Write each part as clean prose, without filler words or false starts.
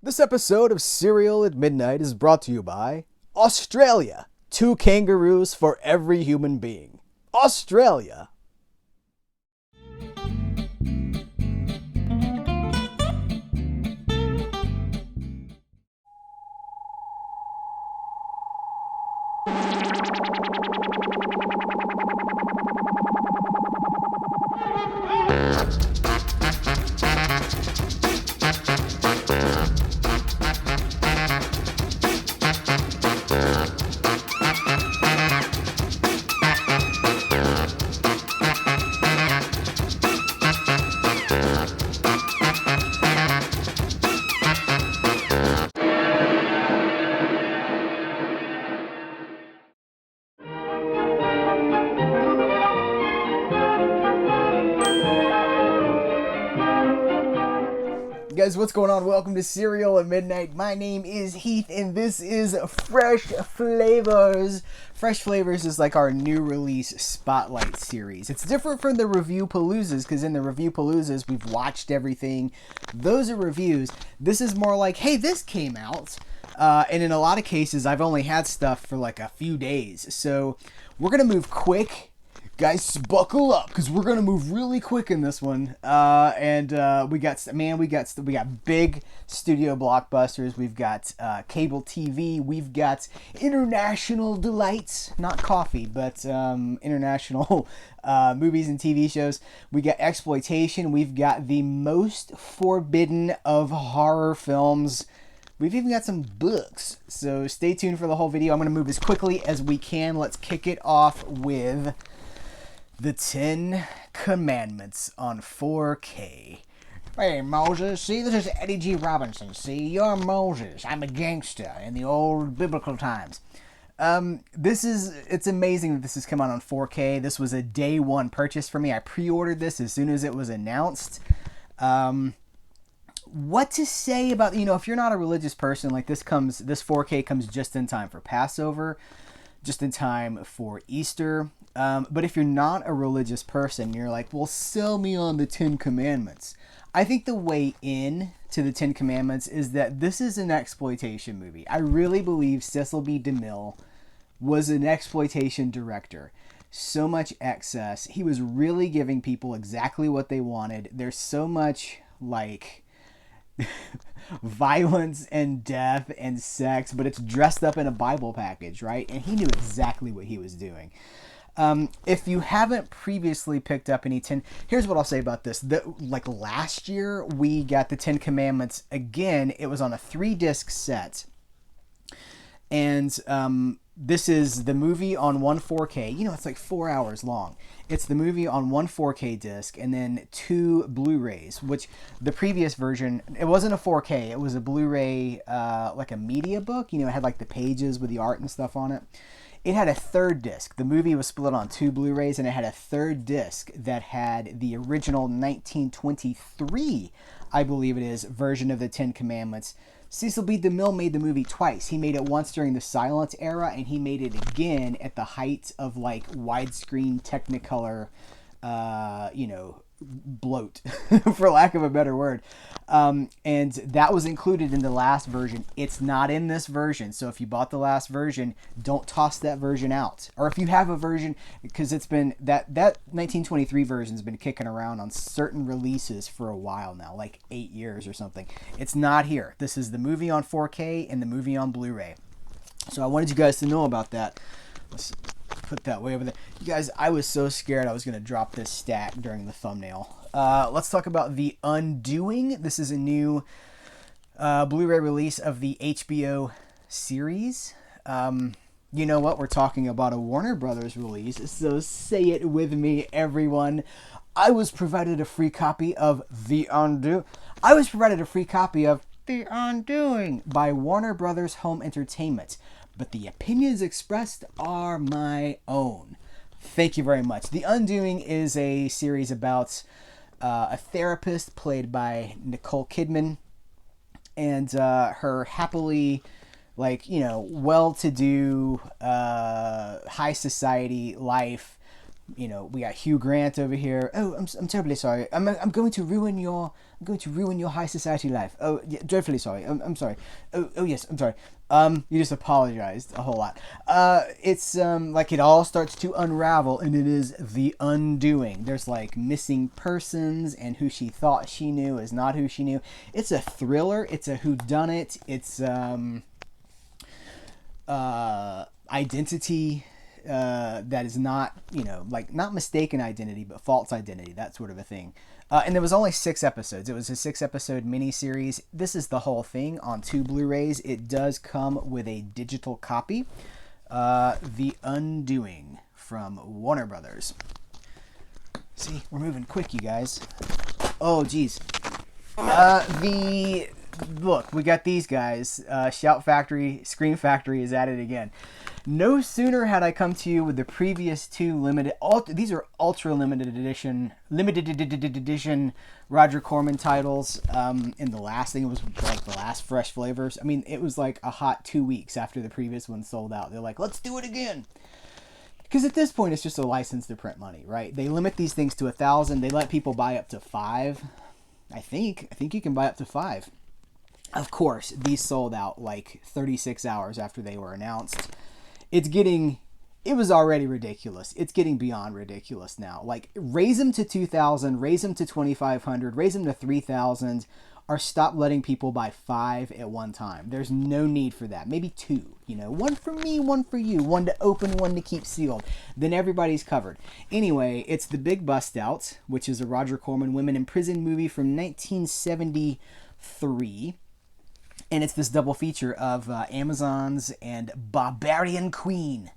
This episode of Serial at Midnight is brought to you by Australia. 2 kangaroos for every human being. Australia. Guys, what's going on? Welcome to Serial at Midnight. My name is Heath, and this is Fresh Flavors. Fresh Flavors is like our new release spotlight series. It's different from the Review Paloozas, because in the Review Paloozas, we've watched everything. Those are reviews. This is more like, hey, this came out. And in a lot of cases, I've only had stuff for like a few days. So we're going to move quick. Guys, buckle up, because we're gonna move really quick in this one. We got big studio blockbusters. We've got cable TV. We've got international delights, not coffee, but international movies and TV shows. We got exploitation. We've got the most forbidden of horror films. We've even got some books. So stay tuned for the whole video. I'm gonna move as quickly as we can. Let's kick it off with The 10 Commandments on 4K. Hey, Moses. See, this is Eddie G. Robinson. See, you're Moses. I'm a gangster in the old biblical times. It's amazing that this has come out on 4K. This was a day one purchase for me. I pre-ordered this as soon as it was announced. What to say about, if you're not a religious person, like this 4K comes just in time for Passover, just in time for Easter. But if you're not a religious person, you're like, well, sell me on the 10 Commandments. I think the way in to the 10 Commandments is that this is an exploitation movie. I really believe Cecil B. DeMille was an exploitation director. So much excess. He was really giving people exactly what they wanted. There's so much, violence and death and sex, but it's dressed up in a Bible package, right? And he knew exactly what he was doing. If you haven't previously picked up any 10, here's what I'll say about this. Last year, we got the 10 Commandments again. It was on a 3-disc set. And this is the movie on one 4K. It's like 4 hours long. It's the movie on one 4K disc and then 2 Blu-rays, which the previous version, it wasn't a 4K. It was a Blu-ray, like a media book. It had like the pages with the art and stuff on it. It had a 3rd disc. The movie was split on 2 Blu-rays, and it had a 3rd disc that had the original 1923, I believe it is, version of the 10 Commandments. Cecil B. DeMille made the movie twice. He made it once during the silent era, and he made it again at the height of widescreen Technicolor, bloat, for lack of a better word. And that was included in the last version. It's not in this version. So if you bought the last version, don't toss that version out. Or if you have a version, because it's been that 1923 version's been kicking around on certain releases for a while now, like 8 years or something. It's not here. This is the movie on 4K and the movie on Blu-ray. So I wanted you guys to know about that. Let's put that way over there. You guys, I was so scared I was going to drop this stat during the thumbnail. Let's talk about The Undoing. This is a new Blu-ray release of the HBO series. You know what? We're talking about a Warner Brothers release, so say it with me, everyone. I was provided a free copy of The Undoing by Warner Brothers Home Entertainment, but the opinions expressed are my own. Thank you very much. The Undoing is a series about a therapist played by Nicole Kidman and her happily, well-to-do, high society life We got Hugh Grant over here. Oh, I'm terribly sorry. I'm going to ruin your high society life. Oh, yeah, dreadfully sorry. I'm sorry. Oh yes, I'm sorry. You just apologized a whole lot. It's like it all starts to unravel, and it is the undoing. There's like missing persons, and who she thought she knew is not who she knew. It's a thriller. It's a whodunit. It's identity that is not, like not mistaken identity, but false identity, that sort of a thing. And there was only 6 episodes. It was a 6-episode miniseries. This is the whole thing on 2 Blu-rays. It does come with a digital copy. The Undoing from Warner Brothers. See, we're moving quick, you guys. Oh, geez. Look, we got these guys. Shout Factory, Scream Factory is at it again. No sooner had I come to you with the previous 2 these are ultra limited edition Roger Corman titles. And the last thing was like the last Fresh Flavors. I mean, it was like a hot 2 weeks after the previous one sold out. They're like, let's do it again. Because at this point, it's just a license to print money, right? They limit these things to 1,000. They let people buy up to 5. I think you can buy up to 5. Of course, these sold out like 36 hours after they were announced. It was already ridiculous. It's getting beyond ridiculous now. Like, raise them to 2,000, raise them to 2,500, raise them to 3,000, or stop letting people buy 5 at one time. There's no need for that. Maybe 2, one for me, one for you, one to open, one to keep sealed. Then everybody's covered. Anyway, it's The Big Bust Out, which is a Roger Corman women in prison movie from 1973. And it's this double feature of Amazons and Barbarian Queen.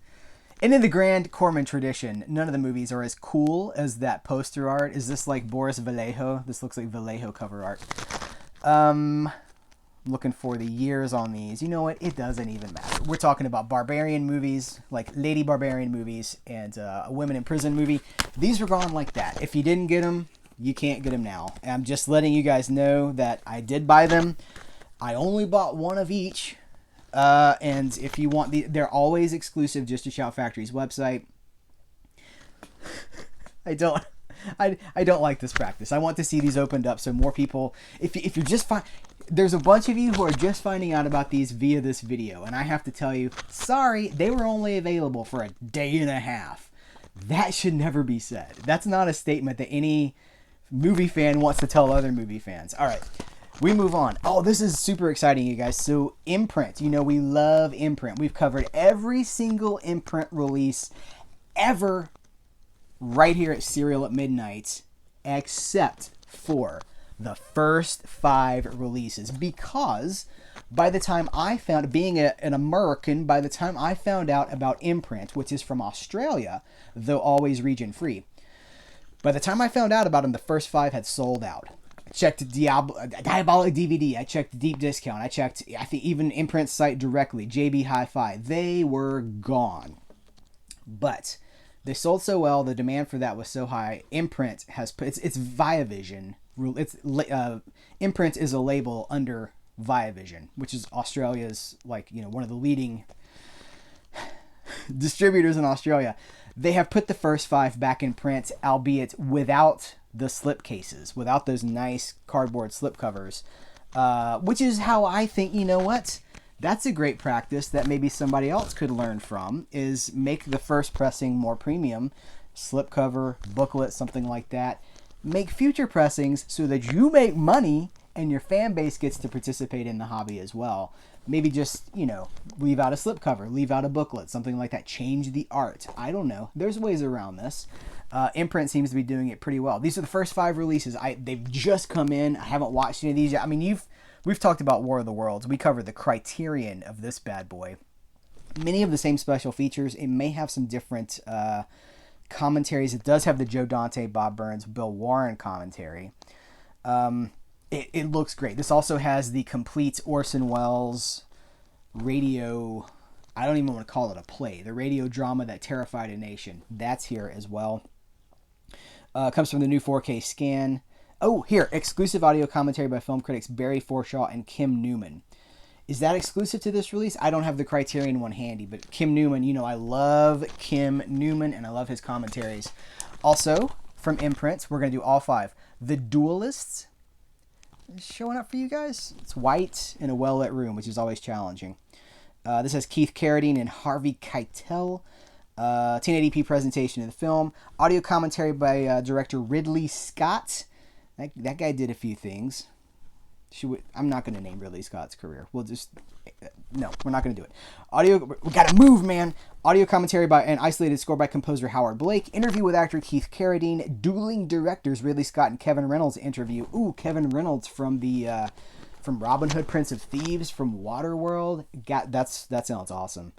And in the grand Corman tradition, none of the movies are as cool as that poster art. Is this like Boris Vallejo? This looks like Vallejo cover art. Looking for the years on these. You know what? It doesn't even matter. We're talking about Barbarian movies, like Lady Barbarian movies, and a Women in Prison movie. These were gone like that. If you didn't get them, you can't get them now. And I'm just letting you guys know that I did buy them. I only bought 1 of each, and if you want they're always exclusive just to Shout Factory's website. I don't like this practice. I want to see these opened up so more people. If you're just there's a bunch of you who are just finding out about these via this video, and I have to tell you, sorry, they were only available for a day and a half. That should never be said. That's not a statement that any movie fan wants to tell other movie fans. All right. We move on. Oh, this is super exciting, you guys. So, Imprint. We love Imprint. We've covered every single Imprint release ever right here at Serial at Midnight, except for the first 5 releases. Because by the time I found, being an American, by the time I found out about Imprint, which is from Australia, though always region free, by the time I found out about them, the first 5 had sold out. I checked Diabolic DVD. I checked Deep Discount. I checked, I think, even Imprint's site directly, JB Hi-Fi. They were gone. But they sold so well, the demand for that was so high. Imprint has put, it's Viavision. Imprint is a label under Viavision, which is Australia's, one of the leading distributors in Australia. They have put the first 5 back in print, albeit without the slip cases, without those nice cardboard slip covers, which is how I think, that's a great practice that maybe somebody else could learn from, is make the first pressing more premium, slip cover, booklet, something like that. Make future pressings so that you make money and your fan base gets to participate in the hobby as well. Maybe just, leave out a slipcover, leave out a booklet, something like that. Change the art. I don't know. There's ways around this. Imprint seems to be doing it pretty well. These are the first 5 releases. They've just come in. I haven't watched any of these yet. I mean, we've talked about War of the Worlds. We covered the Criterion of this bad boy. Many of the same special features. It may have some different commentaries. It does have the Joe Dante, Bob Burns, Bill Warren commentary. It looks great. This also has the complete Orson Welles radio, I don't even want to call it a play, the radio drama that terrified a nation. That's here as well. Comes from the new 4K scan. Oh, here, exclusive audio commentary by film critics Barry Forshaw and Kim Newman. Is that exclusive to this release? I don't have the Criterion one handy, but Kim Newman, you know I love Kim Newman and I love his commentaries. Also, from imprints, we're going to do all 5. The Duellists is showing up for you guys. It's white in a well-lit room, which is always challenging. This has Keith Carradine and Harvey Keitel. 1080p presentation of the film. Audio commentary by director Ridley Scott. That guy did a few things. I'm not going to name Ridley Scott's career. No, we're not going to do it. Audio, we got to move, man. Audio commentary by an isolated score by composer Howard Blake. Interview with actor Keith Carradine. Dueling directors Ridley Scott and Kevin Reynolds interview. Ooh, Kevin Reynolds from from Robin Hood, Prince of Thieves, from Waterworld. That sounds awesome.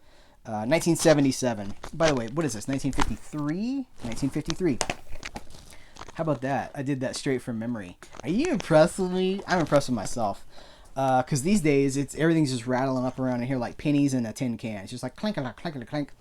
1977. By the way, what is this? 1953? 1953. How about that? I did that straight from memory. Are you impressed with me? I'm impressed with myself. Because these days, everything's just rattling up around in here like pennies in a tin can. It's just like clink, clink, clink, clink.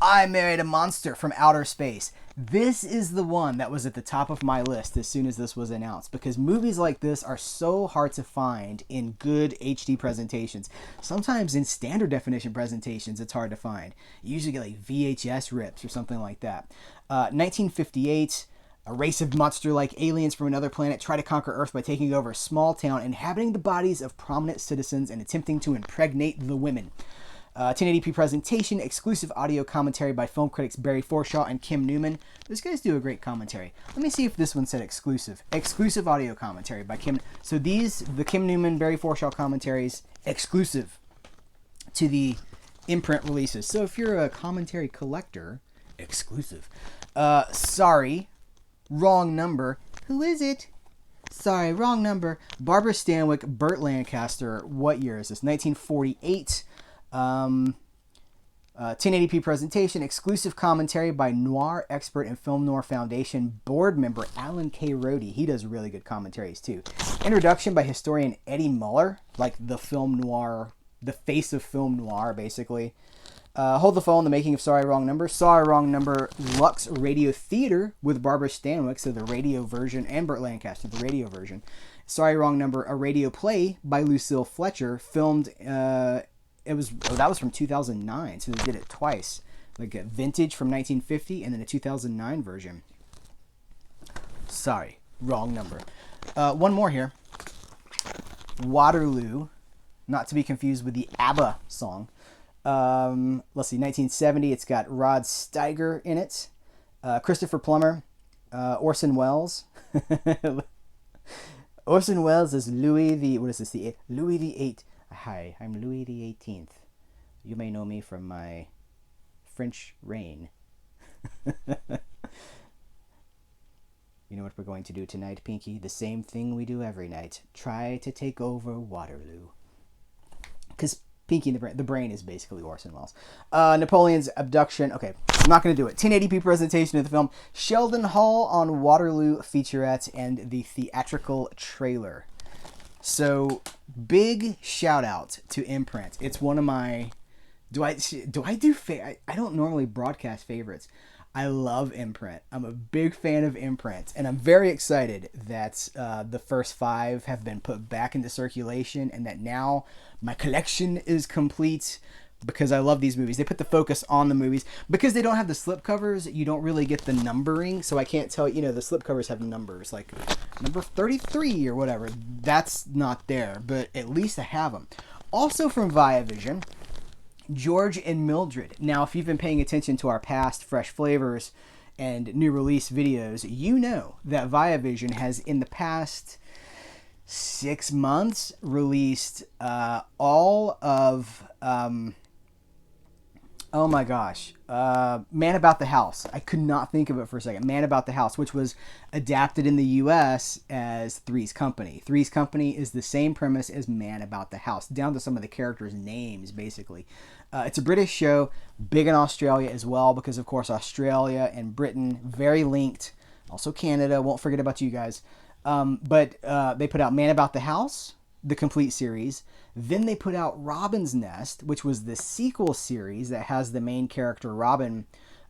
I Married a Monster from Outer Space. This is the one that was at the top of my list as soon as this was announced. Because movies like this are so hard to find in good HD presentations. Sometimes in standard definition presentations, it's hard to find. You usually get like VHS rips or something like that. 1958... A race of monster-like aliens from another planet try to conquer Earth by taking over a small town, inhabiting the bodies of prominent citizens and attempting to impregnate the women. 1080p presentation, exclusive audio commentary by film critics Barry Forshaw and Kim Newman. Those guys do a great commentary. Let me see if this one said exclusive. Exclusive audio commentary by Kim. So the Kim Newman, Barry Forshaw commentaries, exclusive to the imprint releases. So if you're a commentary collector, exclusive. Sorry. Wrong number. Who is it? Sorry, wrong number. Barbara Stanwyck, Burt Lancaster. What year is this? 1948. 1080p presentation. Exclusive commentary by noir expert and Film Noir Foundation board member Alan K. Rohde. He does really good commentaries too. Introduction by historian Eddie Muller, like the film noir, the face of film noir, basically. Hold the Phone, The Making of Sorry Wrong Number. Sorry Wrong Number, Lux Radio Theater with Barbara Stanwyck, so the radio version, and Burt Lancaster, the radio version. Sorry Wrong Number, a radio play by Lucille Fletcher, filmed, that was from 2009, so they did it twice. Like a vintage from 1950 and then a 2009 version. Sorry, wrong number. One more here. Waterloo, not to be confused with the ABBA song. Let's see, 1970, it's got Rod Steiger in it, Christopher Plummer, Orson Welles. Orson Welles is Louis the Louis the 8th. Hi, I'm Louis the 18th. You may know me from my French reign. You know what we're going to do tonight, Pinky? The same thing we do every night. Try to take over Waterloo. Because Pinky and the Brain is basically Orson Welles. Napoleon's Abduction. Okay, I'm not going to do it. 1080p presentation of the film. Sheldon Hall on Waterloo featurette and the theatrical trailer. So, big shout out to Imprint. It's one of my... I don't normally broadcast favorites. I love Imprint. I'm a big fan of Imprint, and I'm very excited that the first 5 have been put back into circulation, and that now my collection is complete because I love these movies. They put the focus on the movies. Because they don't have the slipcovers, you don't really get the numbering, so I can't tell, the slipcovers have numbers, like number 33 or whatever. That's not there, but at least I have them. Also from Viavision, George and Mildred. Now, if you've been paying attention to our past Fresh Flavors and new release videos, you know that Viavision has, in the past 6 months, released all of... oh my gosh. Man About the House. I could not think of it for a second. Man About the House, which was adapted in the U.S. as Three's Company. Three's Company is the same premise as Man About the House, down to some of the characters' names, basically. It's a British show, big in Australia as well, because, of course, Australia and Britain, very linked. Also Canada, won't forget about you guys. But they put out Man About the House, the complete series. Then they put out Robin's Nest, which was the sequel series that has the main character, Robin,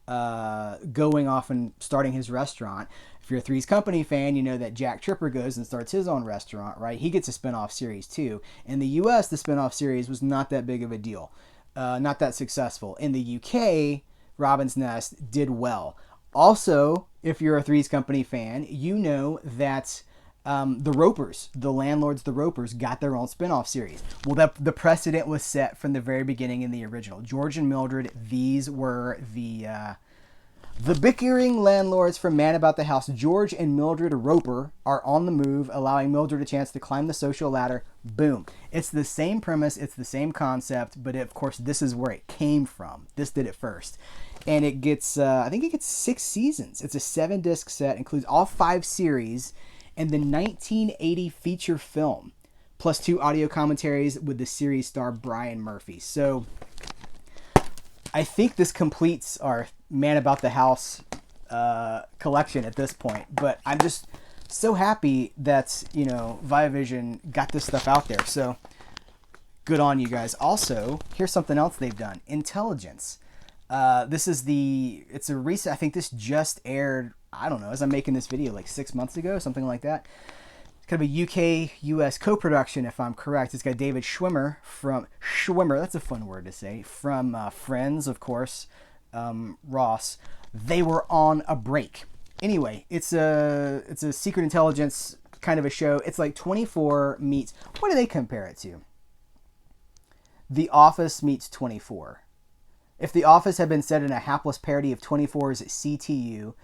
going off and starting his restaurant. If you're a Three's Company fan, you know that Jack Tripper goes and starts his own restaurant, right? He gets a spinoff series too. In the US, the spinoff series was not that big of a deal. Not that successful. In the UK, Robin's Nest did well. Also, if you're a Three's Company fan, you know that the Ropers, the landlords, the Ropers, got their own spinoff series. Well, the precedent was set from the very beginning in the original. George and Mildred, these were the bickering landlords from Man About the House. George and Mildred Roper are on the move, allowing Mildred a chance to climb the social ladder. Boom. It's the same premise, it's the same concept, but of course this is where it came from. This did it first. And it gets, I think it gets 6 seasons. It's a 7-disc set, includes all 5 series, and the 1980 feature film, plus 2 audio commentaries with the series star Brian Murphy. So I think this completes our Man About the House collection at this point. But I'm just so happy that, you know, Viavision got this stuff out there. So good on you guys. Also, here's something else they've done. Intelligence. It's a recent, I think this just aired, I don't know, as I'm making this video, like 6 months ago, something like that. It's kind of a UK-US co-production, if I'm correct. It's got David Schwimmer, that's a fun word to say, from Friends, of course, Ross. They were on a break. Anyway, it's a secret intelligence kind of a show. It's like 24 meets, what do they compare it to? The Office meets 24. If The Office had been set in a hapless parody of 24's CTU,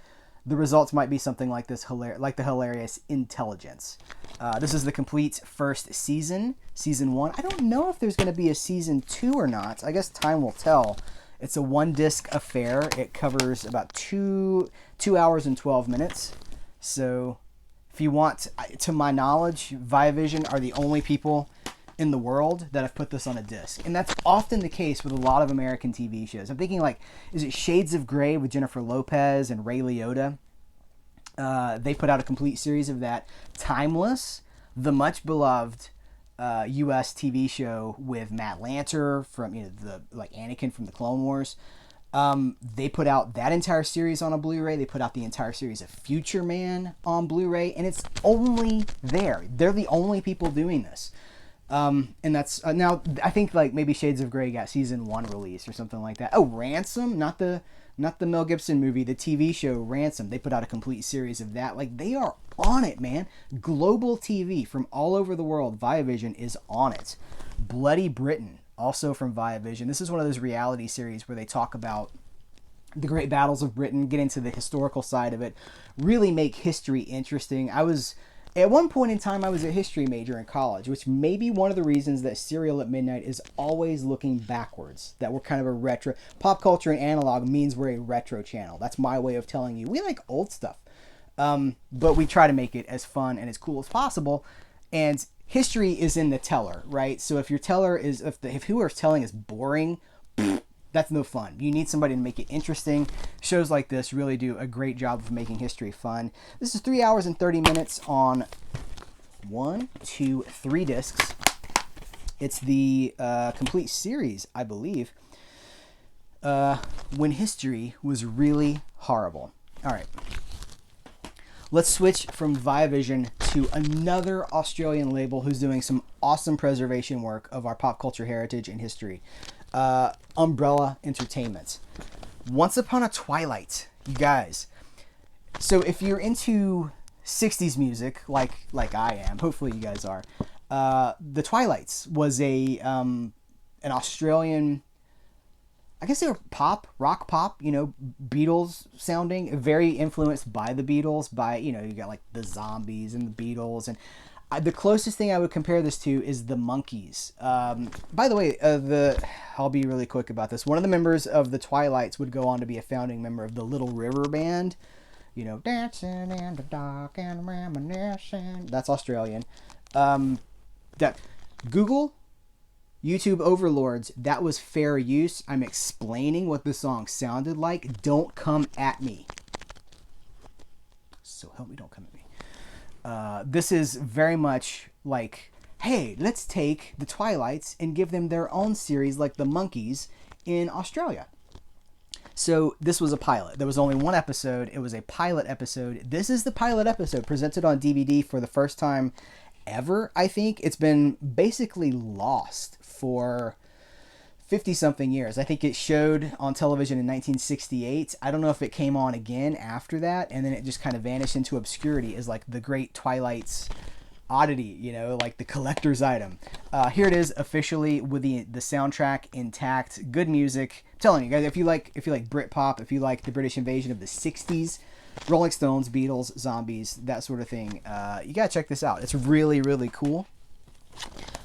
the results might be something like this, like the hilarious Intelligence. This is the complete first season, season 1. I don't know if there's going to be a season 2 or not. I guess time will tell. It's a 1-disc affair. It covers about 2 hours and 12 minutes. So if you want, to my knowledge, Viavision are the only people in the world that have put this on a disc. And that's often the case with a lot of American TV shows. I'm thinking like, is it Shades of Grey with Jennifer Lopez and Ray Liotta? They put out a complete series of that. Timeless, the much beloved US TV show with Matt Lanter from, you know, the like Anakin from the Clone Wars. They put out that entire series on a Blu-ray. They put out the entire series of Future Man on Blu-ray, and it's only there. They're the only people doing this. And that's now I think like maybe Shades of Grey got season 1 released or something like that. Oh, Ransom, not the Mel Gibson movie, the TV show Ransom. They put out a complete series of that. Like, they are on it, man. Global TV from all over the world. Viavision is on it. Bloody Britain, also from Viavision. This is one of those reality series where they talk about the great battles of Britain, get into the historical side of it, really make history interesting. At one point in time, I was a history major in college, which may be one of the reasons that Serial at Midnight is always looking backwards. That we're kind of a retro. Pop culture and analog means we're a retro channel. That's my way of telling you. We like old stuff. But we try to make it as fun and as cool as possible. And history is in the teller, right? So if your teller is, if who are telling is boring, that's no fun. You need somebody to make it interesting. Shows like this really do a great job of making history fun. This is 3 hours and 30 minutes on 1, 2, 3 discs. It's the complete series, I believe. When history was really horrible. All right. Let's switch from Viavision to another Australian label who's doing some awesome preservation work of our pop culture heritage and history. Umbrella Entertainment. Once Upon a Twilight, you guys. So if you're into 60s music, like I am, hopefully you guys are, the Twilights was an Australian, I guess they were rock pop, you know, Beatles sounding, very influenced by the Beatles, by, you know, you got like the Zombies and the Beatles, and the closest thing I would compare this to is the Monkees. By the way, I'll be really quick about this. One of the members of the Twilights would go on to be a founding member of the Little River Band. You know, dancing in the dark and reminiscing. That's Australian. Google YouTube Overlords. That was fair use. I'm explaining what the song sounded like. Don't come at me. So help me, don't come at me. This is very much like, hey, let's take the Twilights and give them their own series like the Monkees in Australia. So this was a pilot. There was only one episode. It was a pilot episode. This is the pilot episode presented on DVD for the first time ever, I think. It's been basically lost for 50-something years. I think it showed on television in 1968. I don't know if it came on again after that, and then it just kind of vanished into obscurity as like the great Twilight's oddity, you know, like the collector's item. Here it is officially with the soundtrack intact. Good music. I'm telling you guys, if you like Britpop, if you like the British invasion of the 60s, Rolling Stones, Beatles, zombies, that sort of thing, you gotta check this out. It's really, really cool.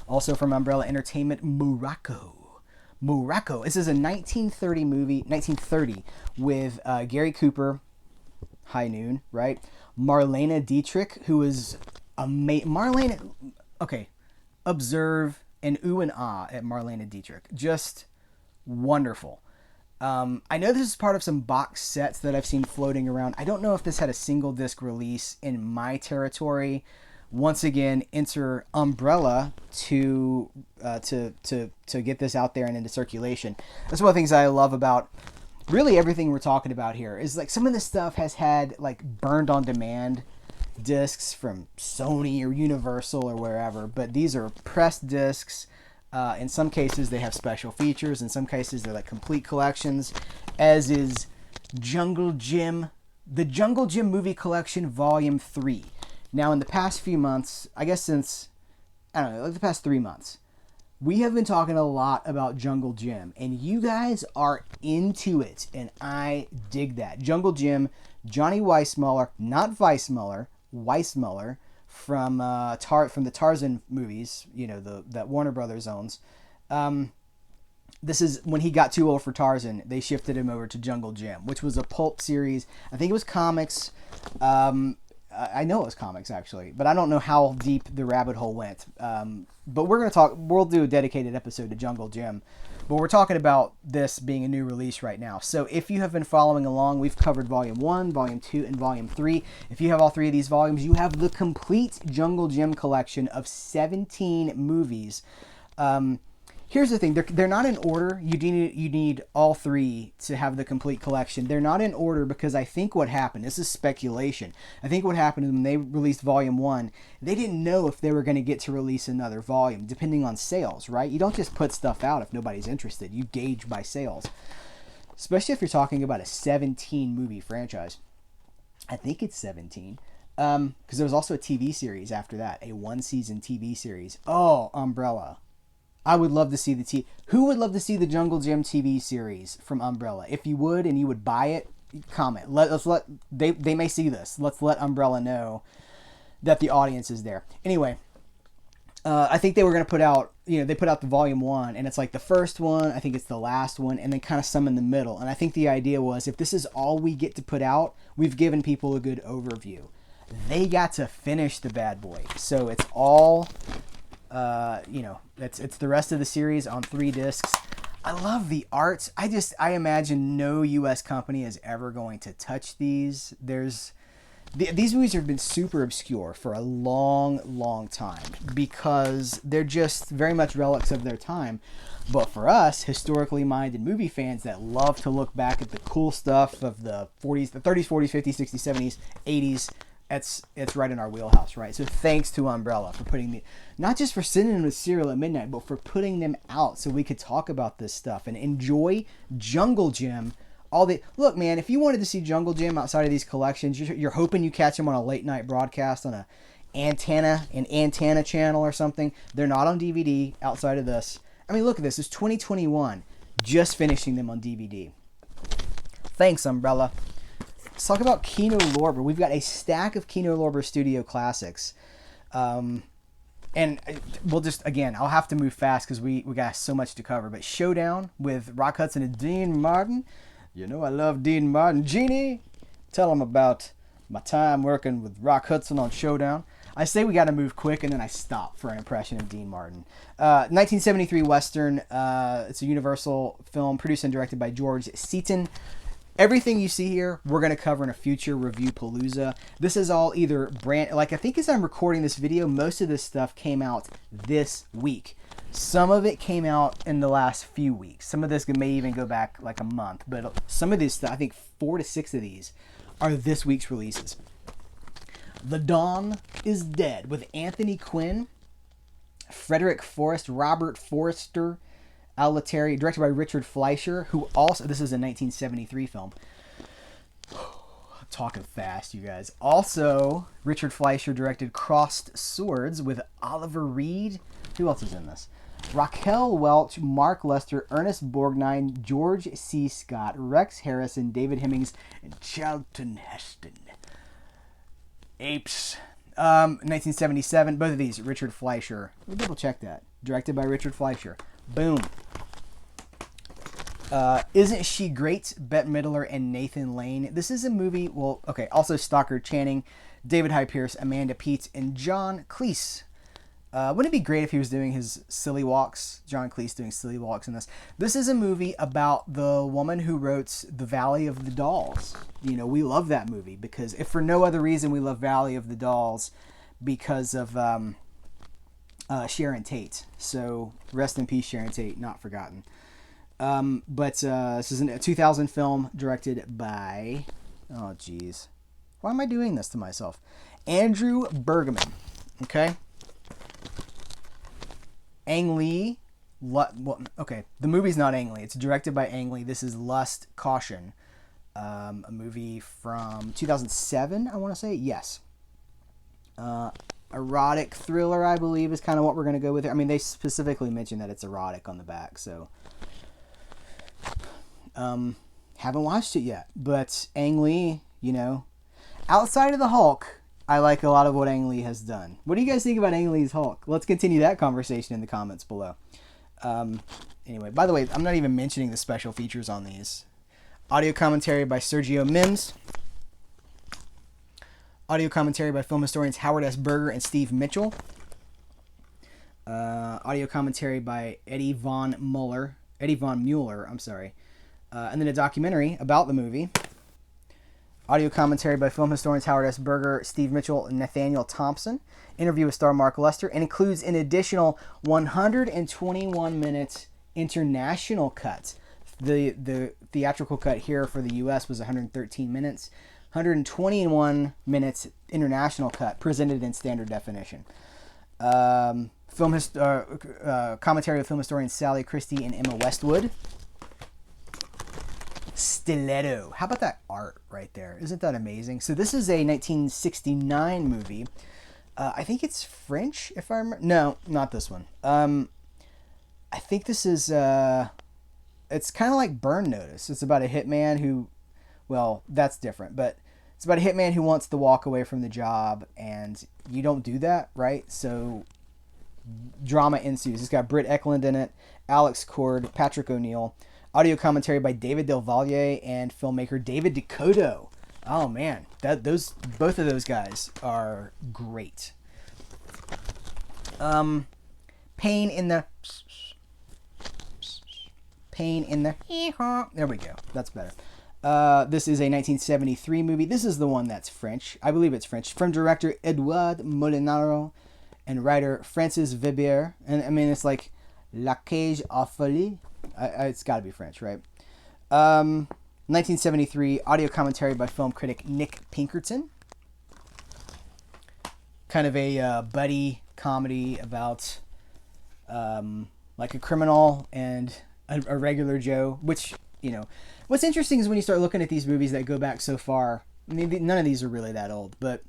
Also from Umbrella Entertainment, Morocco. This is a 1930 movie, 1930, with Gary Cooper, High Noon, right? Marlene Dietrich, who is Marlene, okay, observe and ooh and ah at Marlene Dietrich. Just wonderful. I know this is part of some box sets that I've seen floating around. I don't know if this had a single disc release in my territory. Once again, enter Umbrella to get this out there and into circulation. That's one of the things I love about really everything we're talking about here is like some of this stuff has had like burned on demand discs from Sony or Universal or wherever, but these are pressed discs. In some cases they have special features. In some cases they're like complete collections, as is Jungle Gym, the Jungle Gym Movie Collection Volume 3. Now in the past few months, I guess since, I don't know, like the past 3 months, we have been talking a lot about Jungle Gym, and you guys are into it, and I dig that. Jungle Gym, Johnny Weissmuller, not Weissmuller, Weissmuller, from the Tarzan movies, you know, that Warner Brothers owns. This is when he got too old for Tarzan, they shifted him over to Jungle Gym, which was a pulp series. I think it was comics. I know it was comics actually, but I don't know how deep the rabbit hole went. But we'll do a dedicated episode to Jungle Gym. But we're talking about this being a new release right now. So if you have been following along, we've covered Volume 1, Volume 2, and Volume 3. If you have all three of these volumes, you have the complete Jungle Gym collection of 17 movies. Here's the thing, they're not in order. You need all three to have the complete collection. They're not in order because I think what happened, this is speculation, I think what happened when they released Volume 1, they didn't know if they were going to get to release another volume, depending on sales, right? You don't just put stuff out if nobody's interested. You gauge by sales. Especially if you're talking about a 17 movie franchise. I think it's 17. Because there was also a TV series after that, a 1-season TV series. Oh, Umbrella. I would love to see who would love to see the Jungle Gym TV series from Umbrella? If you would and you would buy it, comment. They may see this. Let's let Umbrella know that the audience is there. Anyway, I think they were going to put out, they put out the Volume 1, and it's like the first one, I think it's the last one, and then kind of some in the middle. And I think the idea was, if this is all we get to put out, we've given people a good overview. They got to finish the bad boy. So it's all... it's the rest of the series on 3 discs. I love the art. I imagine no U.S. company is ever going to touch these. These movies have been super obscure for a long, long time because they're just very much relics of their time. But for us, historically minded movie fans that love to look back at the cool stuff of the 40s, the 30s, 40s, 50s, 60s, 70s, 80s, it's right in our wheelhouse, right? So thanks to Umbrella for putting not just for sending them to cereal at midnight, but for putting them out so we could talk about this stuff and enjoy Jungle Gym. Look, man, if you wanted to see Jungle Gym outside of these collections, you're hoping you catch them on a late night broadcast on an antenna channel or something. They're not on DVD outside of this. I mean, look at this. It's 2021, just finishing them on DVD. Thanks, Umbrella. Let's talk about Kino Lorber. We've got a stack of Kino Lorber Studio Classics. And we'll just, again, I'll have to move fast because we got so much to cover. But Showdown with Rock Hudson and Dean Martin. You know I love Dean Martin. Jeannie, tell them about my time working with Rock Hudson on Showdown. I say we got to move quick, and then I stop for an impression of Dean Martin. 1973 Western. It's a Universal film produced and directed by George Seaton. Everything you see here, we're going to cover in a future review palooza. This is all either I think as I'm recording this video, most of this stuff came out this week. Some of it came out in the last few weeks. Some of this may even go back like a month. But some of this, I think 4 to 6 of these are this week's releases. The Dawn is Dead with Anthony Quinn, Frederick Forrest, Robert Forster, Alatari, directed by Richard Fleischer, who also, this is a 1973 film. I'm talking fast, you guys. Also, Richard Fleischer directed Crossed Swords with Oliver Reed. Who else is in this? Raquel Welch, Mark Lester, Ernest Borgnine, George C. Scott, Rex Harrison, David Hemmings, and Charlton Heston. Apes. 1977. Both of these, Richard Fleischer. Let me double check that. Directed by Richard Fleischer. Boom. Isn't She Great? Bette Midler and Nathan Lane. This is a movie, well, okay, also Stockard Channing, David Hyde Pierce, Amanda Peet, and John Cleese. Wouldn't it be great if he was doing his silly walks? John Cleese doing silly walks in this. This is a movie about the woman who wrote The Valley of the Dolls. You know, we love that movie because, if for no other reason, we love Valley of the Dolls because of Sharon Tate. So rest in peace, Sharon Tate, not forgotten. But this is a 2000 film directed by, oh geez, why am I doing this to myself? Andrew Bergman. Okay. Ang Lee, well, okay, the movie's not Ang Lee. It's directed by Ang Lee. This is Lust, Caution, a movie from 2007, I want to say. Yes. Erotic thriller, I believe, is kind of what we're going to go with here. I mean, they specifically mentioned that it's erotic on the back, so haven't watched it yet. But Ang Lee, you know, outside of the Hulk, I like a lot of what Ang Lee has done. What do you guys think about Ang Lee's Hulk? Let's continue that conversation in the comments below. Anyway, by the way, I'm not even mentioning the special features on these. Audio commentary by Sergio Mims. Audio commentary by film historians Howard S. Berger and Steve Mitchell. Audio commentary by Eddie Von Mueller, I'm sorry. And then a documentary about the movie. Audio commentary by film historians Howard S. Berger, Steve Mitchell, and Nathaniel Thompson. Interview with star Mark Lester, and includes an additional 121-minute international cut. The theatrical cut here for the U.S. was 113 minutes. 121 minutes international cut presented in standard definition. Commentary with film historians Sally Christie and Emma Westwood. Stiletto. How about that art right there? Isn't that amazing? So this is a 1969 movie. I think it's French, if I remember. No, not this one. I think this is, it's kind of like Burn Notice. It's about a hitman who, well, that's different, but it's about a hitman who wants to walk away from the job, and you don't do that, right? So drama ensues. It's got Britt Eklund in it, Alex Cord, Patrick O'Neill. Audio commentary by David Del Valle and filmmaker David DeCoteau. Oh man, both of those guys are great. Pain in the. There we go. That's better. This is a 1973 movie. This is the one that's French. I believe it's French. From director Edouard Molinaro and writer Francis Weber. And I mean, it's like La Cage aux Folies. It's got to be French, right? 1973, audio commentary by film critic Nick Pinkerton. Kind of a buddy comedy about like a criminal and a regular Joe, which, you know, what's interesting is when you start looking at these movies that go back so far, I mean, none of these are really that old, but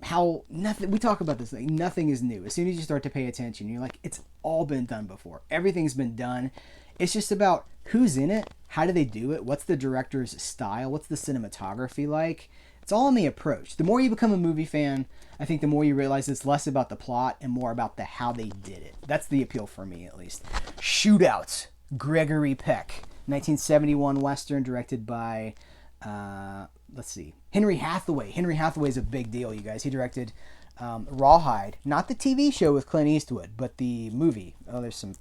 how nothing, we talk about this thing, nothing is new. As soon as you start to pay attention, you're like, it's all been done before. Everything's been done. It's just about who's in it, how do they do it, what's the director's style, what's the cinematography like. It's all in the approach. The more you become a movie fan, I think the more you realize it's less about the plot and more about the how they did it. That's the appeal for me, at least. Shootout, Gregory Peck, 1971 Western directed by, let's see, Henry Hathaway. Henry Hathaway is a big deal, you guys. He directed Rawhide, not the TV show with Clint Eastwood, but the movie. Oh, there's a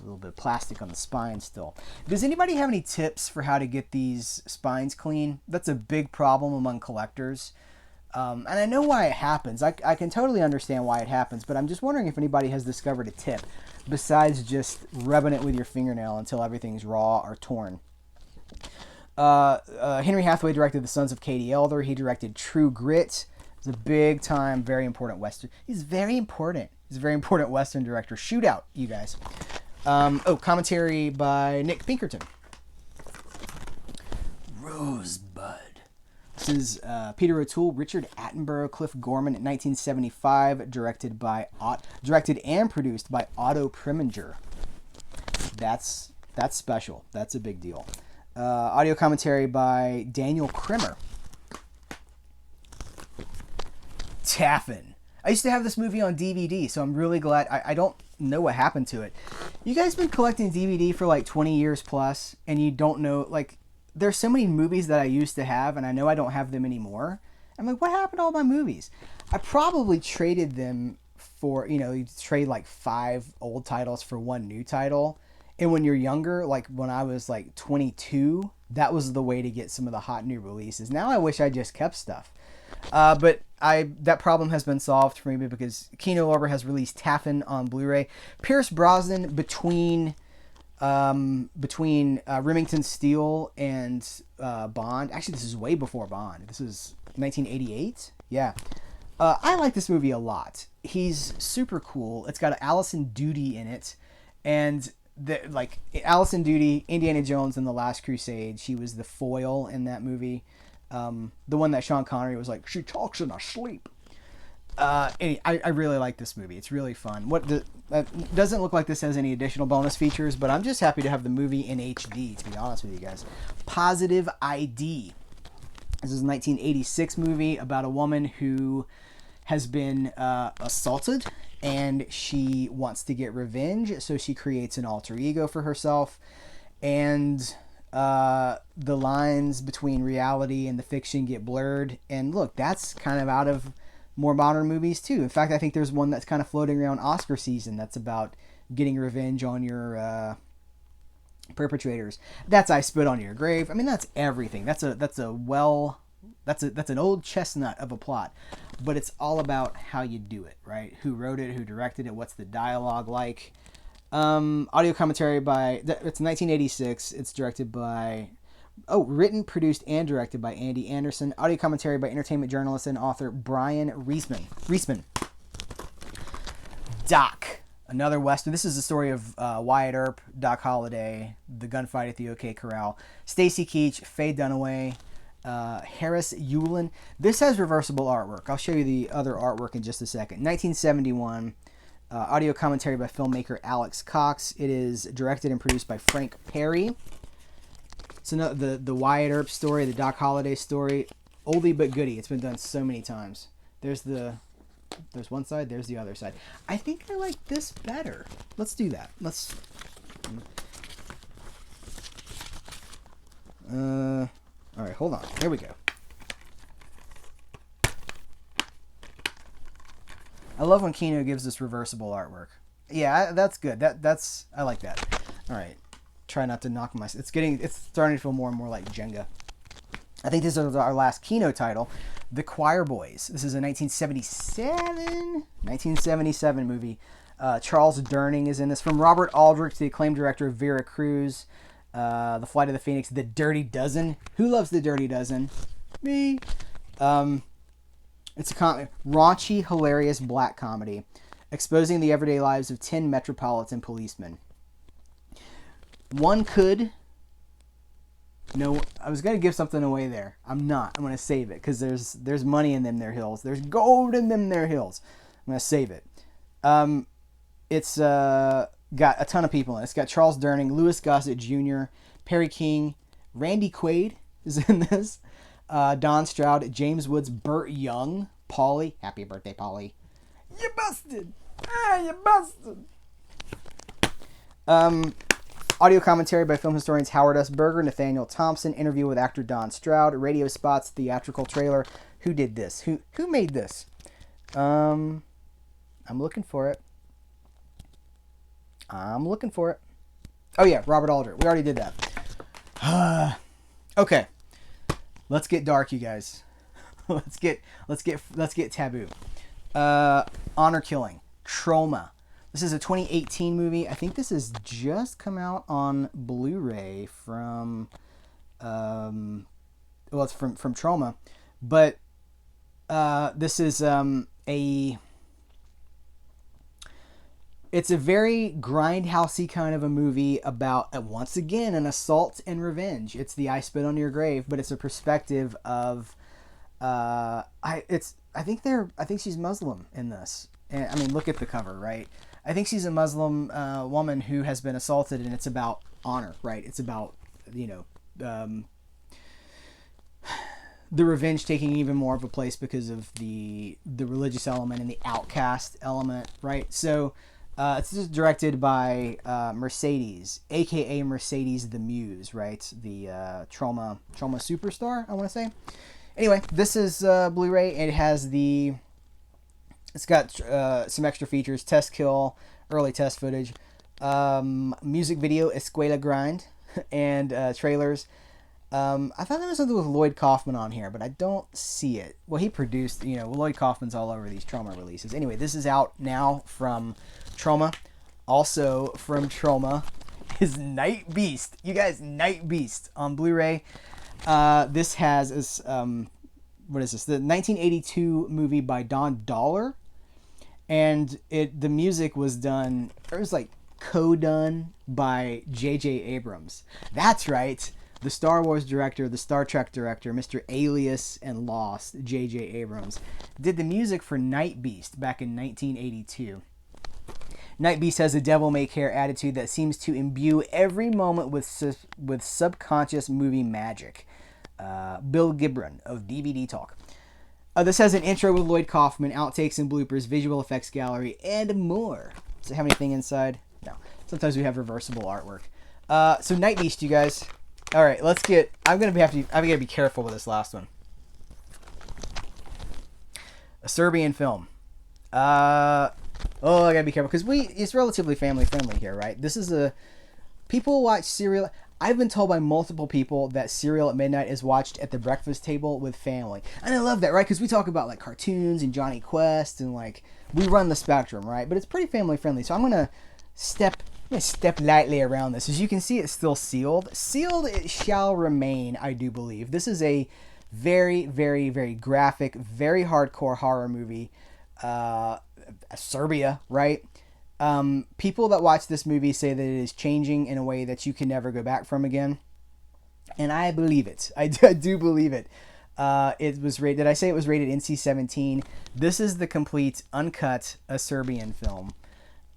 little bit of plastic on the spine still. Does anybody have any tips for how to get these spines clean? That's a big problem among collectors. And I know why it happens. I can totally understand why it happens, but I'm just wondering if anybody has discovered a tip besides just rubbing it with your fingernail until everything's raw or torn. Henry Hathaway directed The Sons of Katie Elder. He directed True Grit. It's a big time, very important Western. He's very important. He's a very important Western director. Shootout, you guys. Commentary by Nick Pinkerton. Rosebud. This is Peter O'Toole, Richard Attenborough, Cliff Gorman in 1975, directed and produced by Otto Preminger. That's special. That's a big deal. Audio commentary by Daniel Krimmer. Taffin. I used to have this movie on DVD, so I'm really glad. I don't know what happened to it. You guys been collecting DVD for like 20 years plus, and you don't know, like, there's so many movies that I used to have, and I know I don't have them anymore. I'm like, what happened to all my movies? I probably traded them for, you trade like 5 old titles for 1 new title. And when you're younger, like when I was like 22, that was the way to get some of the hot new releases. Now I wish I just kept stuff. But that problem has been solved for me because Kino Lorber has released Taffin on Blu-ray. Pierce Brosnan between Remington Steele and Bond. Actually, this is way before Bond. This is 1988. Yeah. I like this movie a lot. He's super cool. It's got Alison Doody in it. And Alison Doody, Indiana Jones and the Last Crusade. She was the foil in that movie. The one that Sean Connery was like, she talks in her sleep. I really like this movie. It's really fun. Doesn't look like this has any additional bonus features, but I'm just happy to have the movie in HD, to be honest with you guys. Positive ID. This is a 1986 movie about a woman who has been assaulted, and she wants to get revenge, so she creates an alter ego for herself. And the lines between reality and the fiction get blurred. And look, that's kind of out of more modern movies too. In fact, I think there's one that's kind of floating around Oscar season that's about getting revenge on your perpetrators. That's I Spit on Your Grave. I mean, that's everything. That's an old chestnut of a plot, but it's all about how you do it, right? Who wrote it, who directed it, what's the dialogue like. Audio commentary by, it's 1986. It's directed by, written, produced, and directed by Andy Anderson. Audio commentary by entertainment journalist and author Brian Reisman. Doc, another Western. This is the story of Wyatt Earp, Doc Holliday, the gunfight at the OK Corral, Stacy Keach, Faye Dunaway, Harris Yulin. This has reversible artwork. I'll show you the other artwork in just a second. 1971. Audio commentary by filmmaker Alex Cox. It is directed and produced by Frank Perry. It's the Wyatt Earp story, the Doc Holliday story. Oldie but goodie. It's been done so many times. There's one side, there's the other side. I think I like this better. Let's do that. All right, hold on. There we go. I love when Kino gives us reversible artwork. Yeah, that's good. I like that. All right. Try not to knock it's starting to feel more and more like Jenga. I think this is our last Kino title, The Choirboys. This is a 1977 movie. Charles Durning is in this. From Robert Aldrich, the acclaimed director of Vera Cruz, The Flight of the Phoenix, The Dirty Dozen. Who loves The Dirty Dozen? Me. It's a raunchy, hilarious black comedy exposing the everyday lives of 10 metropolitan policemen. I was going to give something away there. I'm not. I'm going to save it because there's money in them there hills. There's gold in them there hills. I'm going to save it. It's got a ton of people in it. It's got Charles Durning, Louis Gossett Jr., Perry King, Randy Quaid is in this. Don Stroud, James Woods, Burt Young, Paulie. Happy birthday, Paulie. You busted. You busted. Audio commentary by film historians Howard S. Berger, Nathaniel Thompson, interview with actor Don Stroud, radio spots, theatrical trailer. Who did this? Who made this? I'm looking for it. Oh yeah, Robert Aldrich. We already did that. Okay. Let's get dark, you guys. let's get taboo. Honor Killing, Trauma. This is a 2018 movie. I think this has just come out on Blu-ray from it's from Trauma, but this is it's a very grindhousey kind of a movie about once again an assault and revenge. It's the I Spit on Your Grave, but it's a perspective of I think she's Muslim in this. And I mean, look at the cover, right? I think she's a Muslim woman who has been assaulted, and it's about honor, right? It's about, the revenge taking even more of a place because of the religious element and the outcast element, right? So it's just directed by Mercedes, aka Mercedes the Muse, right? The trauma superstar, I want to say. Anyway, this is Blu-ray. It's got some extra features: test kill, early test footage, music video, Escuela Grind, and trailers. I thought there was something with Lloyd Kaufman on here, but I don't see it. Well, he produced, Lloyd Kaufman's all over these Trauma releases. Anyway, this is out now from Trauma. Also from Trauma is Nightbeast. You guys, Nightbeast on Blu-ray. This has what is this? The 1982 movie by Don Dollar, and the music was done. It was like co-done by J.J. Abrams. That's right. The Star Wars director, the Star Trek director, Mr. Alias and Lost, J.J. Abrams, did the music for Nightbeast back in 1982. Nightbeast has a devil-may-care attitude that seems to imbue every moment with subconscious movie magic. Bill Gibran of DVD Talk. This has an intro with Lloyd Kaufman, outtakes and bloopers, visual effects gallery, and more. Does it have anything inside? No. Sometimes we have reversible artwork. So Nightbeast, you guys. All right, let's get. I'm gonna be careful with this last one. A Serbian film. I gotta be careful because it's relatively family friendly here, right? This is people watch Serial. I've been told by multiple people that Serial at Midnight is watched at the breakfast table with family, and I love that, right? Because we talk about like cartoons and Johnny Quest, and like we run the spectrum, right? But it's pretty family friendly, so I'm gonna step lightly around this. As you can see, it's still sealed. Sealed it shall remain, I do believe. This is a very, very, very graphic, very hardcore horror movie. Serbia, right? People that watch this movie say that it is changing in a way that you can never go back from again. And I believe it. I do believe it. It was rated, did I say it was rated NC-17? This is the complete, uncut, a Serbian film.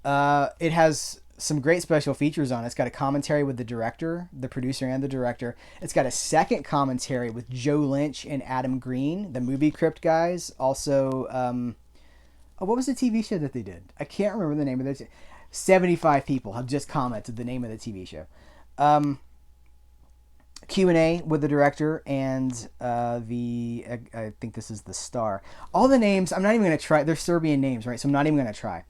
It has some great special features on it. It's got a commentary with the director, the producer, and the director. It's got a second commentary with Joe Lynch and Adam Green, the Movie Crypt guys. Also, what was the TV show that they did? I can't remember the name of it. 75 people have just commented the name of the TV show. Q&A with the director and I think this is the star. All the names, I'm not even going to try. They're Serbian names, right? So I'm not even going to try.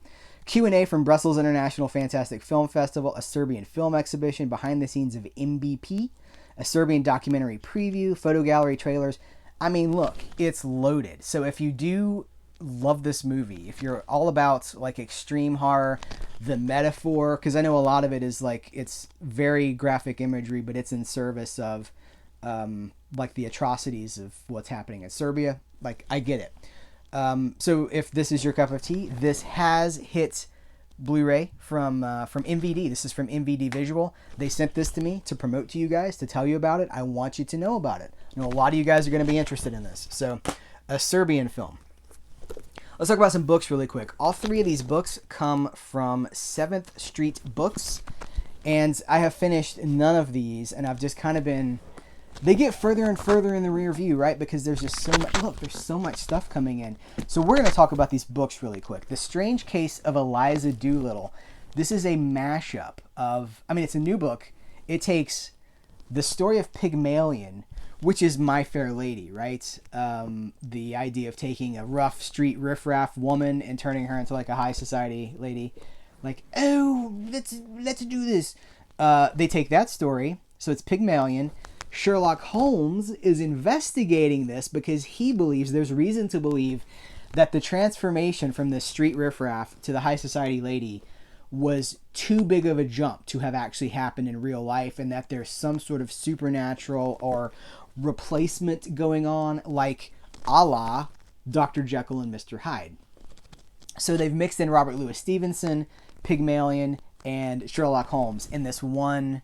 Q&A from Brussels International Fantastic Film Festival, a Serbian film exhibition, behind the scenes of MBP, a Serbian documentary preview, photo gallery, trailers. I mean, look, it's loaded. So if you do love this movie, if you're all about like extreme horror, the metaphor, because I know a lot of it is like, it's very graphic imagery, but it's in service of like the atrocities of what's happening in Serbia. Like, I get it. So if this is your cup of tea, this has hit Blu-ray from MVD. This is from MVD Visual. They sent this to me to promote to you guys, to tell you about it. I want you to know about it. I know a lot of you guys are going to be interested in this. So, a Serbian film. Let's talk about some books really quick. All three of these books come from 7th Street Books, and I have finished none of these, and I've just kind of been... They get further and further in the rear view, right? Because there's just so much... Look, there's so much stuff coming in. So we're going to talk about these books really quick. The Strange Case of Eliza Doolittle. This is a mashup of... I mean, it's a new book. It takes the story of Pygmalion, which is My Fair Lady, right? The idea of taking a rough street riffraff woman and turning her into like a high society lady. Like, oh, let's do this. They take that story. So it's Pygmalion, Sherlock Holmes is investigating this because he believes, there's reason to believe, that the transformation from the street riffraff to the high society lady was too big of a jump to have actually happened in real life, and that there's some sort of supernatural or replacement going on, like a la Dr. Jekyll and Mr. Hyde. So they've mixed in Robert Louis Stevenson, Pygmalion, and Sherlock Holmes in this one,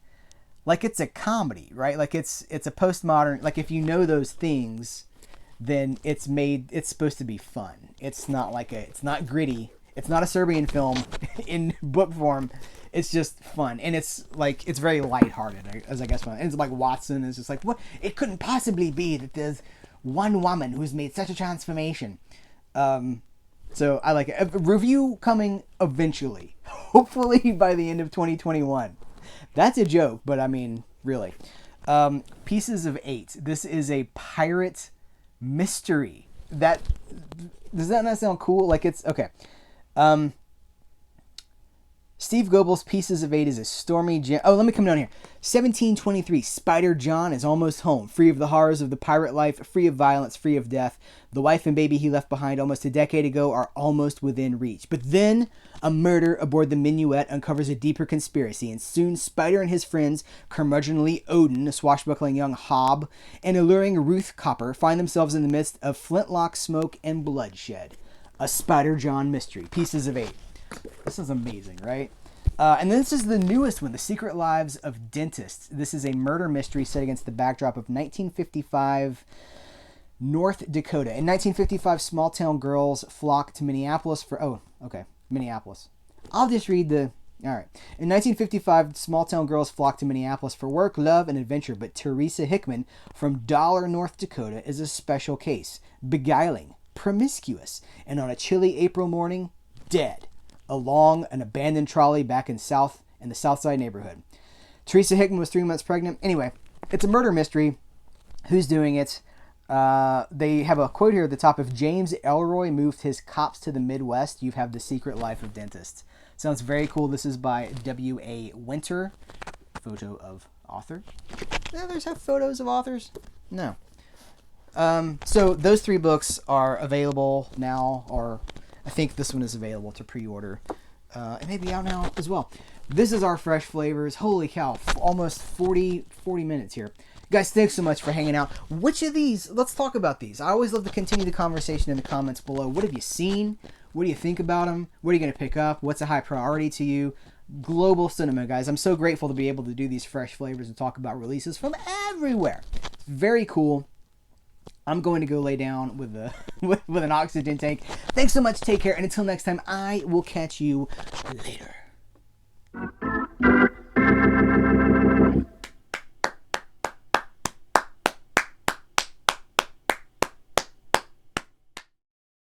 like it's a comedy, right? Like it's a postmodern, like if you know those things, then it's supposed to be fun. It's not gritty. It's not a Serbian film in book form. It's just fun. And it's like, it's very lighthearted, as I guess. And it's like Watson is just like, what? It couldn't possibly be that there's one woman who's made such a transformation. So I like it. A review coming eventually. Hopefully by the end of 2021. That's a joke, but I mean, really. Pieces of 8. This is a pirate mystery. Does that not sound cool? Like it's, okay. Steve Goebel's Pieces of 8 is a stormy let me come down here. 1723, Spider John is almost home, free of the horrors of the pirate life, free of violence, free of death. The wife and baby he left behind almost a decade ago are almost within reach. But then a murder aboard the Minuet uncovers a deeper conspiracy, and soon Spider and his friends, curmudgeonly Odin, a swashbuckling young hob, and alluring Ruth Copper find themselves in the midst of flintlock smoke and bloodshed. A Spider John mystery. Pieces of 8. This is amazing, right? And this is the newest one, The Secret Lives of Dentists. This is a murder mystery set against the backdrop of 1955 North Dakota. In 1955, small-town girls flock to Minneapolis for... Minneapolis. I'll just read the... All right. In 1955, small-town girls flock to Minneapolis for work, love, and adventure. But Teresa Hickman from Dollar, North Dakota is a special case. Beguiling, promiscuous, and on a chilly April morning, dead along an abandoned trolley back in the South Side neighborhood. Teresa Hickman was 3 months pregnant. Anyway, it's a murder mystery. Who's doing it? They have a quote here at the top. If James Elroy moved his cops to the Midwest, you have The Secret Life of Dentists. Sounds very cool. This is by W.A. Winter. Photo of author. Do others have photos of authors? No. So those 3 books are available now, or I think this one is available to pre-order. It may be out now as well. This is our Fresh Flavors. Holy cow, almost 40 minutes here. Guys, thanks so much for hanging out. Which of these, let's talk about these. I always love to continue the conversation in the comments below. What have you seen? What do you think about them? What are you going to pick up? What's a high priority to you? Global cinema, guys. I'm so grateful to be able to do these Fresh Flavors and talk about releases from everywhere. It's very cool. I'm going to go lay down with an oxygen tank. Thanks so much. Take care. And until next time, I will catch you later.